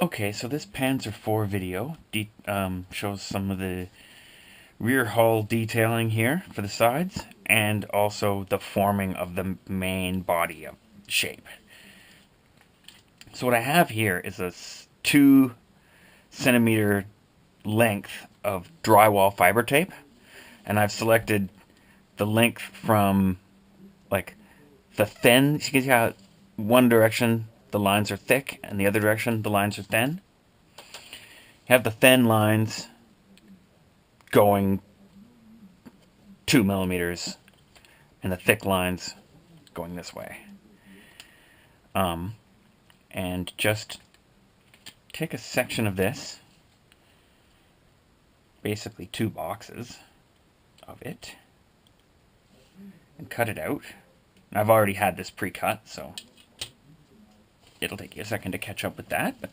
Okay, so this Panzer IV video shows some of the rear hull detailing here for the sides, and also the forming of the main body of shape. So what I have here is a 2 centimeter length of drywall fiber tape, and I've selected the length from like the thin. You can see how one direction the lines are thick and the other direction the lines are thin. You have the thin lines going 2 millimeters and the thick lines going this way. And just take a section of this, basically 2 boxes of it, and cut it out. I've already had this pre-cut, so it'll take you a second to catch up with that. But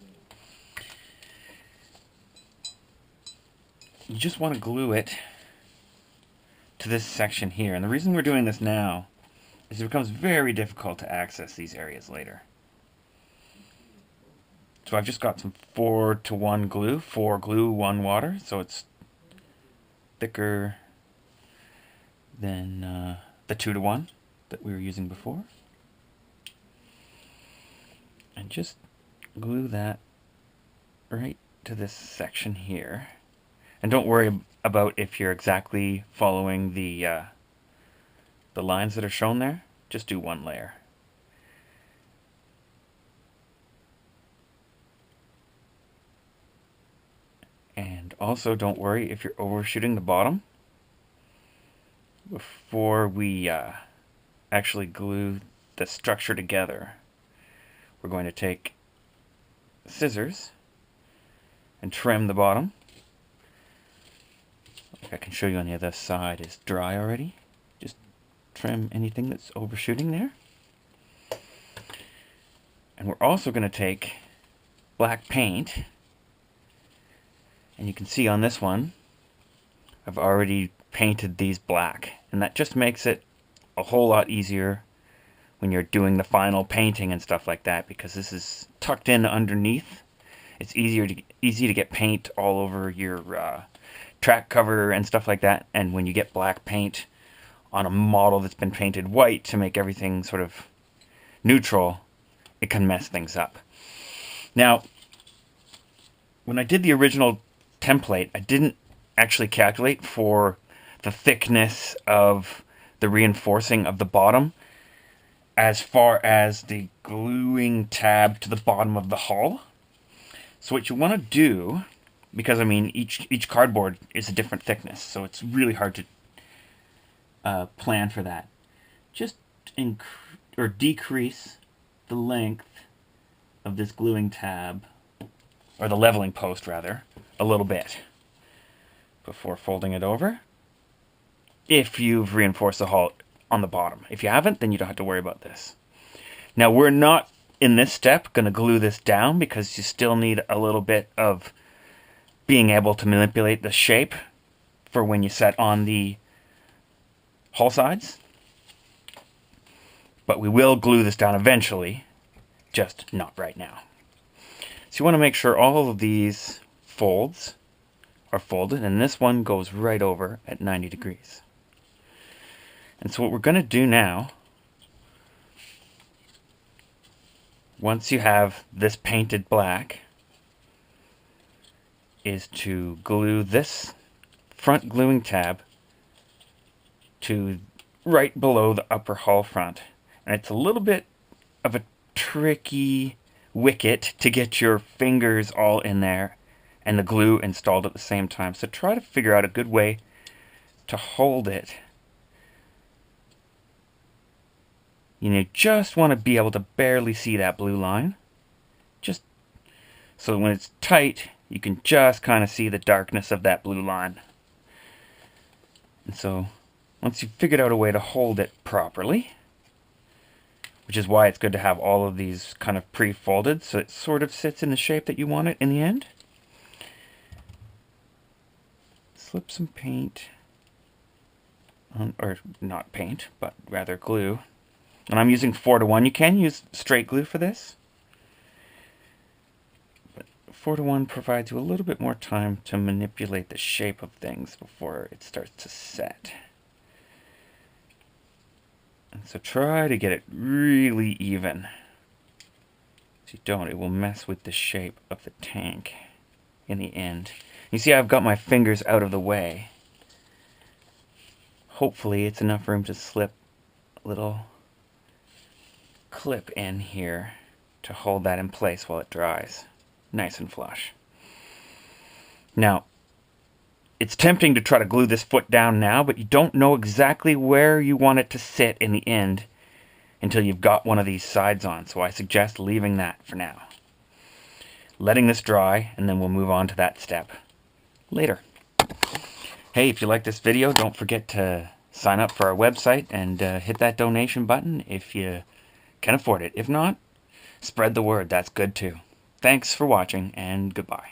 you just want to glue it to this section here. And the reason we're doing this now is it becomes very difficult to access these areas later. So I've just got some 4-to-1 glue, 4 glue, 1 water, so it's thicker than the 2-to-1 that we were using before. And just glue that right to this section here. And don't worry about if you're exactly following the lines that are shown there. Just do 1 layer. And also don't worry if you're overshooting the bottom. Before we actually glue the structure together, we're going to take scissors and trim the bottom. Like I can show you on the other side is dry already. Just trim anything that's overshooting there. And we're also going to take black paint. And you can see on this one, I've already painted these black. And that just makes it a whole lot easier when you're doing the final painting and stuff like that, because this is tucked in underneath. It's easy to get paint all over your track cover and stuff like that. And when you get black paint on a model that's been painted white to make everything sort of neutral, it can mess things up. Now, when I did the original template, I didn't actually calculate for the thickness of the reinforcing of the bottom as far as the gluing tab to the bottom of the hull. So what you want to do, because I mean each cardboard is a different thickness, so it's really hard to plan for that. Just decrease the length of this gluing tab, or the leveling post rather, a little bit before folding it over, if you've reinforced the hull on the bottom. If you haven't, then you don't have to worry about this. Now, we're not in this step going to glue this down, because you still need a little bit of being able to manipulate the shape for when you set on the hull sides. But we will glue this down eventually, just not right now. So you want to make sure all of these folds are folded, and this one goes right over at 90 degrees. And so what we're going to do now, once you have this painted black, is to glue this front gluing tab to right below the upper hull front. And it's a little bit of a tricky wicket to get your fingers all in there and the glue installed at the same time. So try to figure out a good way to hold it. You just want to be able to barely see that blue line. Just so when it's tight, you can just kind of see the darkness of that blue line. And so once you've figured out a way to hold it properly, which is why it's good to have all of these kind of pre-folded so it sort of sits in the shape that you want it in the end, slip some paint on, or not paint, but rather glue. And I'm using 4-to-1. You can use straight glue for this, but 4-to-1 provides you a little bit more time to manipulate the shape of things before it starts to set. And so try to get it really even. If you don't, it will mess with the shape of the tank in the end. You see, I've got my fingers out of the way. Hopefully it's enough room to slip a little clip in here to hold that in place while it dries. Nice and flush. Now, it's tempting to try to glue this foot down now, but you don't know exactly where you want it to sit in the end until you've got one of these sides on, so I suggest leaving that for now. Letting this dry, and then we'll move on to that step later. Hey, if you like this video, don't forget to sign up for our website and hit that donation button if you can afford it. If not, spread the word. That's good too. Thanks for watching, and goodbye.